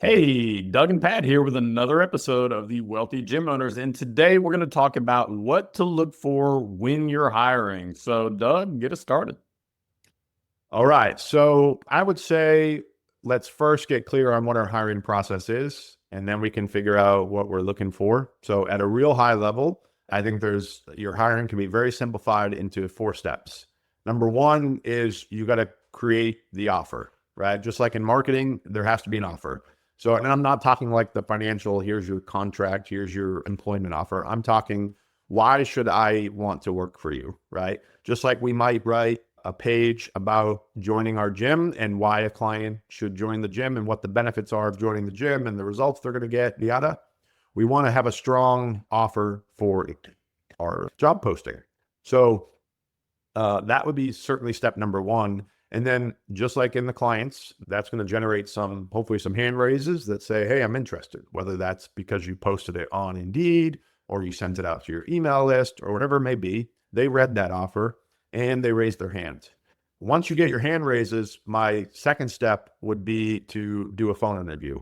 Hey, Doug and Pat here with another episode of the Wealthy Gym Owners. And today we're going to talk about what to look for when you're hiring. So, Doug, get us started. All right. So I would say let's first get clear on what our hiring process is, and then we can figure out what we're looking for. So at a real high level, I think your hiring can be very simplified into 4 steps. Number one is you got to create the offer, right? Just like in marketing, there has to be an offer. So, and I'm not talking like the financial, here's your contract, here's your employment offer. I'm talking, why should I want to work for you, right? Just like we might write a page about joining our gym and why a client should join the gym and what the benefits are of joining the gym and the results they're going to get, yada. We want to have a strong offer for our job posting. So that would be certainly step number one. And then just like in the clients, that's going to generate hopefully some hand raises that say, hey, I'm interested, whether that's because you posted it on Indeed or you sent it out to your email list or whatever it may be. They read that offer and they raised their hand. Once you get your hand raises, my second step would be to do a phone interview.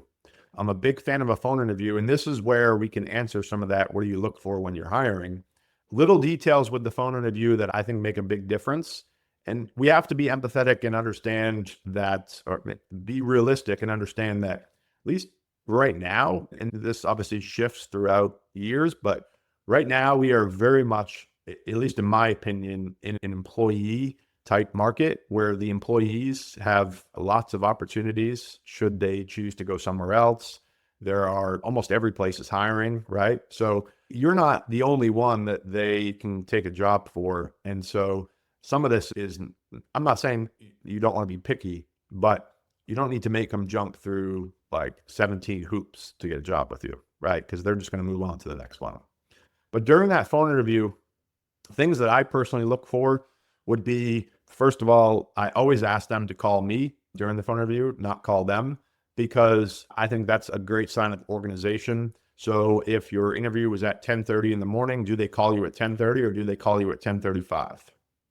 I'm a big fan of a phone interview, and this is where we can answer some of that. What do you look for when you're hiring? Little details with the phone interview that I think make a big difference. And we have to be empathetic and understand that, or be realistic and understand that, at least right now, and this obviously shifts throughout years, but right now we are very much, at least in my opinion, in an employee type market where the employees have lots of opportunities should they choose to go somewhere else. There are almost every place is hiring, right? So you're not the only one that they can take a job for. And so some of this is, I'm not saying you don't want to be picky, but you don't need to make them jump through like 17 hoops to get a job with you, right? Because they're just going to move on to the next one. But during that phone interview, things that I personally look for would be, first of all, I always ask them to call me during the phone interview, not call them, because I think that's a great sign of organization. So if your interview was at 10:30 in the morning, do they call you at 10:30 or do they call you at 10:35,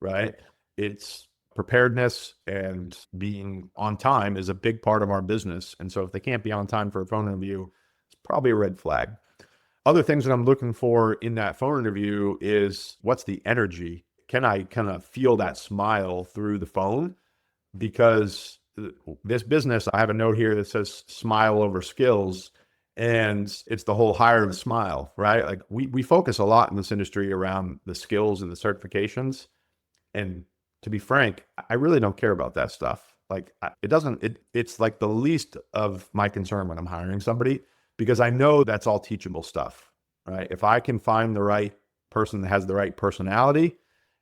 right? It's preparedness, and being on time is a big part of our business. And so if they can't be on time for a phone interview, it's probably a red flag. Other things that I'm looking for in that phone interview is, what's the energy? Can I kind of feel that smile through the phone? Because this business, I have a note here that says smile over skills, and it's the whole hire the smile, right? Like we focus a lot in this industry around the skills and the certifications. And to be frank, I really don't care about that stuff. Like it's like the least of my concern when I'm hiring somebody, because I know that's all teachable stuff, right? If I can find the right person that has the right personality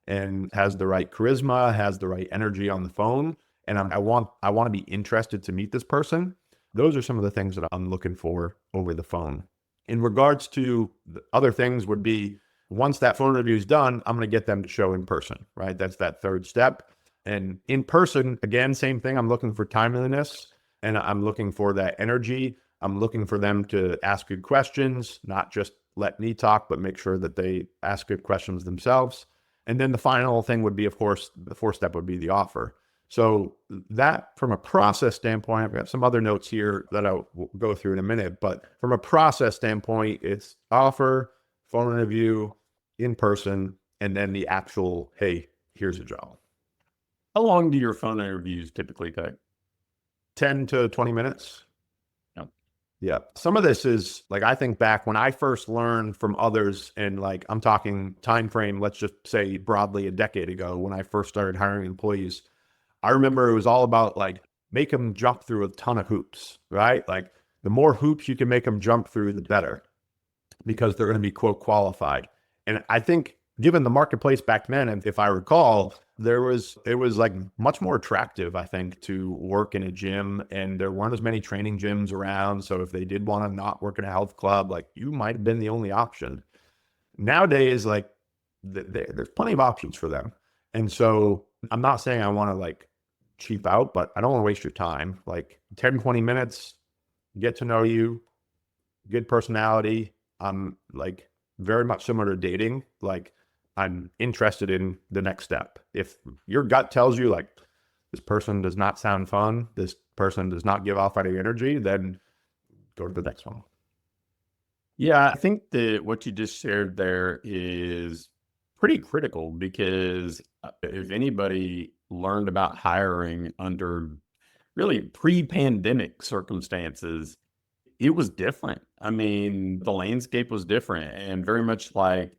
and has the right charisma, has the right energy on the phone, and I want to be interested to meet this person, those are some of the things that I'm looking for over the phone. In regards to the other things would be, once that phone interview is done, I'm going to get them to show in person, right? That's that third step. And in person, again, same thing. I'm looking for timeliness, and I'm looking for that energy. I'm looking for them to ask good questions, not just let me talk, but make sure that they ask good questions themselves. And then the final thing would be, of course, the fourth step would be the offer. So that, from a process standpoint, I've got some other notes here that I'll go through in a minute, but from a process standpoint, it's offer, phone interview, in person, and then the actual, hey, here's a job. How long do your phone interviews typically take? 10 to 20 minutes. Yep. Yeah. Some of this is like, I think back when I first learned from others, and like, I'm talking time frame, let's just say broadly a decade ago, when I first started hiring employees, I remember it was all about like, make them jump through a ton of hoops, right? Like the more hoops you can make them jump through, the better, because they're going to be quote qualified. And I think given the marketplace back then, and if I recall, it was like much more attractive, I think, to work in a gym, and there weren't as many training gyms around. So if they did want to not work in a health club, like you might have been the only option. Nowadays, like there's plenty of options for them. And so I'm not saying I want to like cheap out, but I don't want to waste your time. Like 10, 20 minutes, get to know you, good personality. I'm like very much similar to dating. Like I'm interested in the next step. If your gut tells you like this person does not sound fun, this person does not give off any energy, then go to the next one. Yeah, I think that what you just shared there is pretty critical because if anybody learned about hiring under really pre-pandemic circumstances, it was different. I mean, the landscape was different, and very much like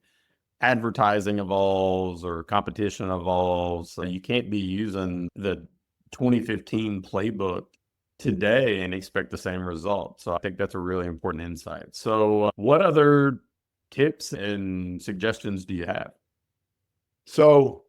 advertising evolves or competition evolves. So you can't be using the 2015 playbook today and expect the same results. So I think that's a really important insight. So, what other tips and suggestions do you have? So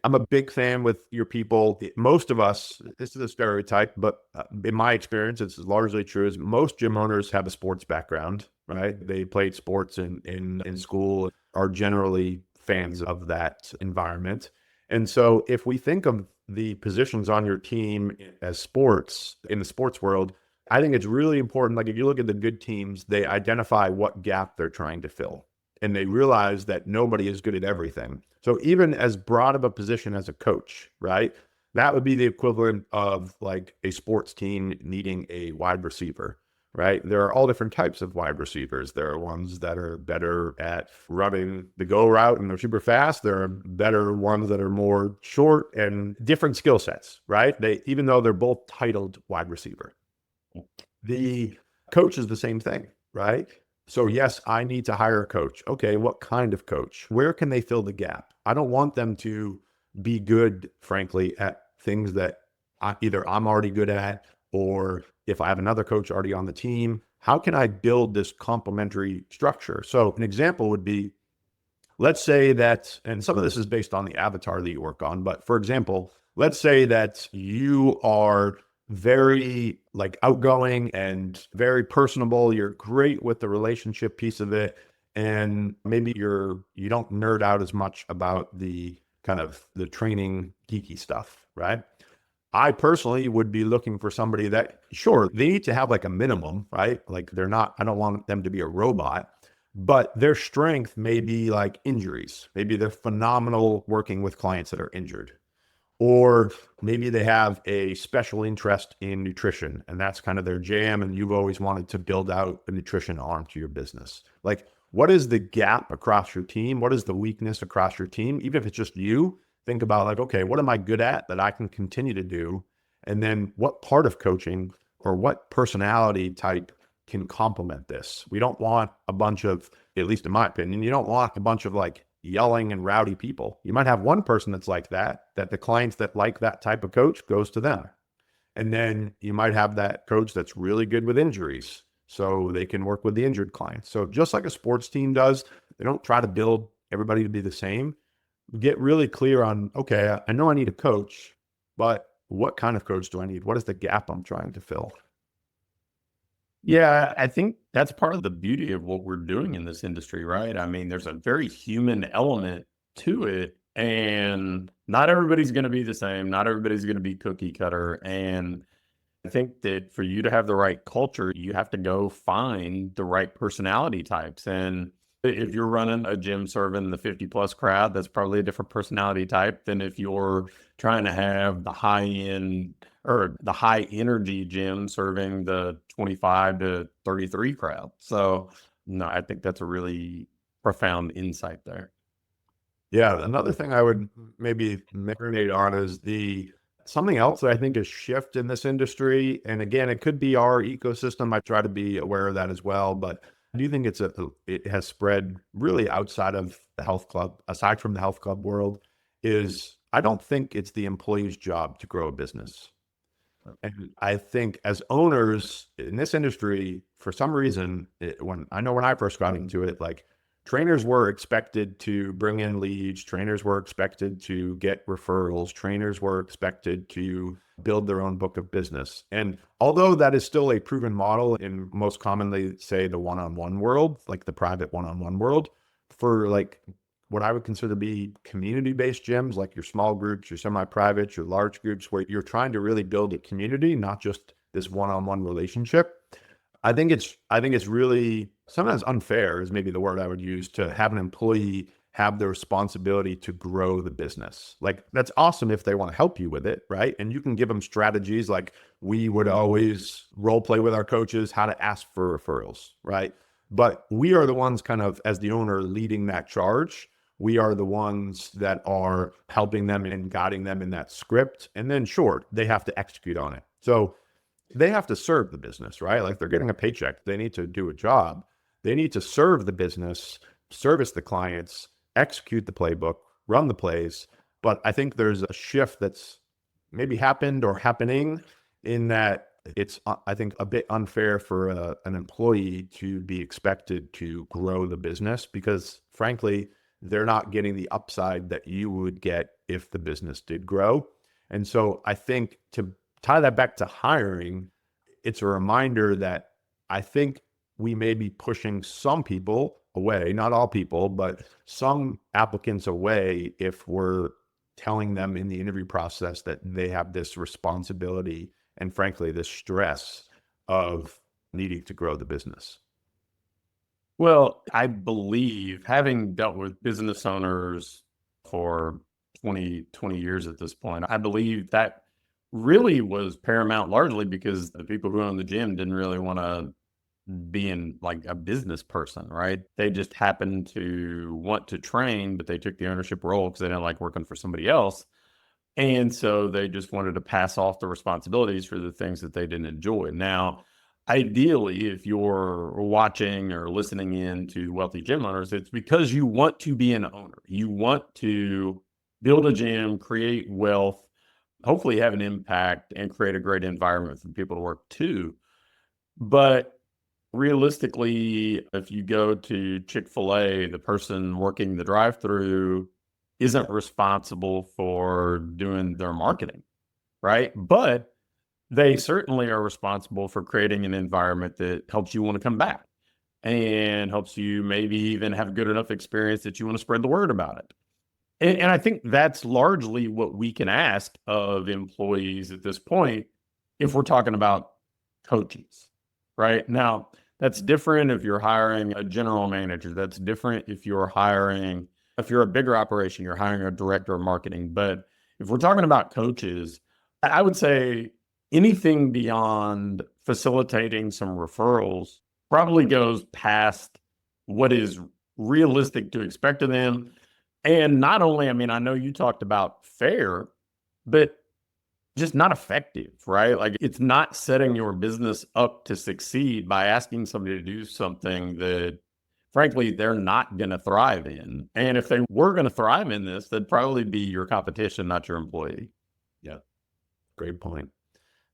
I'm a big fan with your people. Most of us, this is a stereotype, but in my experience, it's largely true, is most gym owners have a sports background, right? They played sports in school, are generally fans of that environment. And so if we think of the positions on your team as sports, in the sports world, I think it's really important. Like if you look at the good teams, they identify what gap they're trying to fill, and they realize that nobody is good at everything. So even as broad of a position as a coach, right? That would be the equivalent of like a sports team needing a wide receiver, right? There are all different types of wide receivers. There are ones that are better at running the go route and they're super fast. There are better ones that are more short and different skill sets, right? Even though they're both titled wide receiver. The coach is the same thing, right? So yes, I need to hire a coach. Okay, what kind of coach? Where can they fill the gap? I don't want them to be good, frankly, at things that either I'm already good at, or if I have another coach already on the team, how can I build this complementary structure? So an example would be, let's say that, and some of this is based on the avatar that you work on, but for example, let's say that you are very like outgoing and very personable. You're great with the relationship piece of it. And maybe you don't nerd out as much about the kind of the training geeky stuff, right? I personally would be looking for somebody that, sure, they need to have like a minimum, right? Like I don't want them to be a robot, but their strength may be like injuries. Maybe they're phenomenal working with clients that are injured. Or maybe they have a special interest in nutrition and that's kind of their jam. And you've always wanted to build out a nutrition arm to your business. Like, what is the gap across your team? What is the weakness across your team? Even if it's just you, think about like, okay, what am I good at that I can continue to do? And then what part of coaching or what personality type can complement this? We don't want a bunch of, at least in my opinion, you don't want a bunch of like yelling and rowdy people. You might have one person that's like that the clients that like that type of coach goes to them. And then you might have that coach that's really good with injuries, so they can work with the injured clients. So just like a sports team does, they don't try to build everybody to be the same. Get really clear on, okay, I know I need a coach, but what kind of coach do I need? What is the gap I'm trying to fill? Yeah, I think that's part of the beauty of what we're doing in this industry, right? I mean, there's a very human element to it, and not everybody's going to be the same. Not everybody's going to be cookie cutter. And I think that for you to have the right culture, you have to go find the right personality types. And if you're running a gym serving the 50 plus crowd, that's probably a different personality type than if you're trying to have the high end or the high energy gym serving the 25 to 33 crowd. So, no, I think that's a really profound insight there. Yeah, another thing I would maybe marinate on is something else that I think is shift in this industry. And again, it could be our ecosystem. I try to be aware of that as well, but I do think it has spread really outside of the health club, aside from the health club world, is I don't think it's the employee's job to grow a business. And I think as owners in this industry, for some reason, when I first got into it, like trainers were expected to bring in leads, trainers were expected to get referrals, trainers were expected to build their own book of business. And although that is still a proven model in most commonly, say, the one-on-one world, like the private one-on-one world, for like what I would consider to be community-based gyms, like your small groups, your semi-private, your large groups, where you're trying to really build a community, not just this one-on-one relationship. I think it's really sometimes unfair is maybe the word I would use, to have an employee have the responsibility to grow the business. Like, that's awesome if they want to help you with it, right? And you can give them strategies like we would always role play with our coaches, how to ask for referrals, right? But we are the ones kind of, as the owner, leading that charge. We are the ones that are helping them and guiding them in that script. And then, sure, they have to execute on it. So they have to serve the business, right? Like, they're getting a paycheck. They need to do a job. They need to serve the business, service the clients, execute the playbook, run the plays. But I think there's a shift that's maybe happened or happening in that it's, I think, a bit unfair for an employee to be expected to grow the business because, frankly, they're not getting the upside that you would get if the business did grow. And so I think to tie that back to hiring, it's a reminder that I think we may be pushing some people away, not all people, but some applicants away if we're telling them in the interview process that they have this responsibility and, frankly, this stress of needing to grow the business. Well, I believe, having dealt with business owners for 20 years at this point, I believe that really was paramount, largely because the people who own the gym didn't really want to be in like a business person, right? They just happened to want to train, but they took the ownership role because they didn't like working for somebody else. And so they just wanted to pass off the responsibilities for the things that they didn't enjoy. Now, ideally, if you're watching or listening in to wealthy gym owners, it's because you want to be an owner. You want to build a gym, create wealth, hopefully have an impact, and create a great environment for people to work too. But realistically, if you go to Chick-fil-A, the person working the drive-through isn't responsible for doing their marketing, right? But they certainly are responsible for creating an environment that helps you want to come back and helps you maybe even have a good enough experience that you want to spread the word about it. And I think that's largely what we can ask of employees at this point if we're talking about coaches, right? Now, that's different if you're hiring a general manager. That's different if you're a bigger operation, you're hiring a director of marketing. But if we're talking about coaches, I would say anything beyond facilitating some referrals probably goes past what is realistic to expect of them. And not only, I mean, I know you talked about fair, but just not effective, right? Like, it's not setting your business up to succeed by asking somebody to do something that, frankly, they're not going to thrive in. And if they were going to thrive in this, they'd probably be your competition, not your employee. Yeah, great point.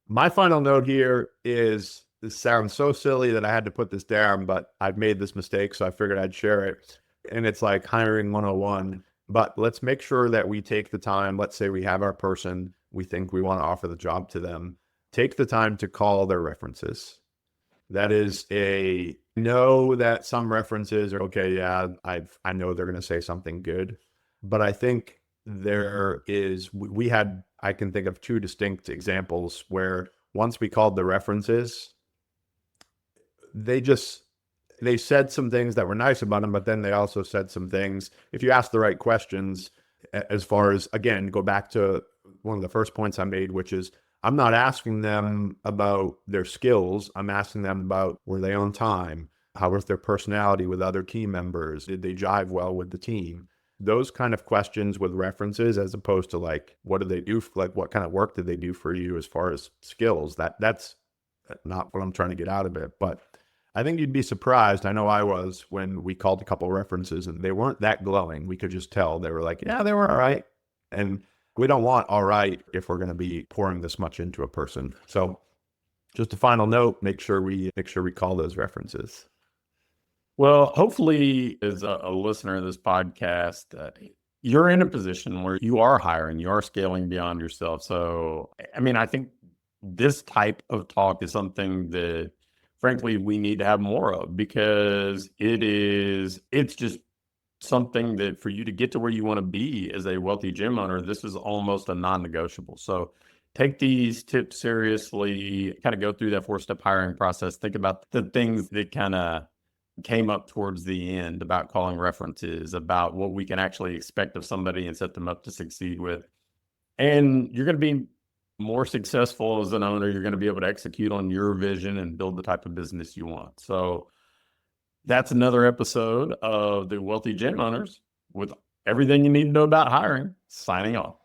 My final note here is, this sounds so silly that I had to put this down, but I've made this mistake, so I figured I'd share it. And it's like hiring 101, but let's make sure that we take the time. Let's say we have our person, we think we want to offer the job to them. Take the time to call their references. That is know that some references are okay. Yeah, I know they're going to say something good, but I think I can think of two distinct examples where once we called the references, they said some things that were nice about them, but then they also said some things, if you ask the right questions, as far as, again, go back to one of the first points I made, which is, I'm not asking them about their skills. I'm asking them about, were they on time? How was their personality with other team members? Did they jive well with the team? Those kind of questions with references, as opposed to like, what do they do? Like, what kind of work did they do for you as far as skills? That's not what I'm trying to get out of it. But I think you'd be surprised. I know I was, when we called a couple of references and they weren't that glowing. We could just tell they were like, yeah, they were all right. And we don't want all right if we're going to be pouring this much into a person. So just a final note, make sure we call those references. Well, hopefully, as a listener of this podcast, you're in a position where you are hiring, you are scaling beyond yourself. So, I mean, I think this type of talk is something that, frankly, we need to have more of, because it's just something that, for you to get to where you want to be as a wealthy gym owner, this is almost a non-negotiable. So take these tips seriously, kind of go through that 4-step hiring process. Think about the things that kind of came up towards the end about calling references, about what we can actually expect of somebody and set them up to succeed with. And you're going to be more successful as an owner. You're going to be able to execute on your vision and build the type of business you want. So that's another episode of the Wealthy Gen Owners with everything you need to know about hiring. Signing off.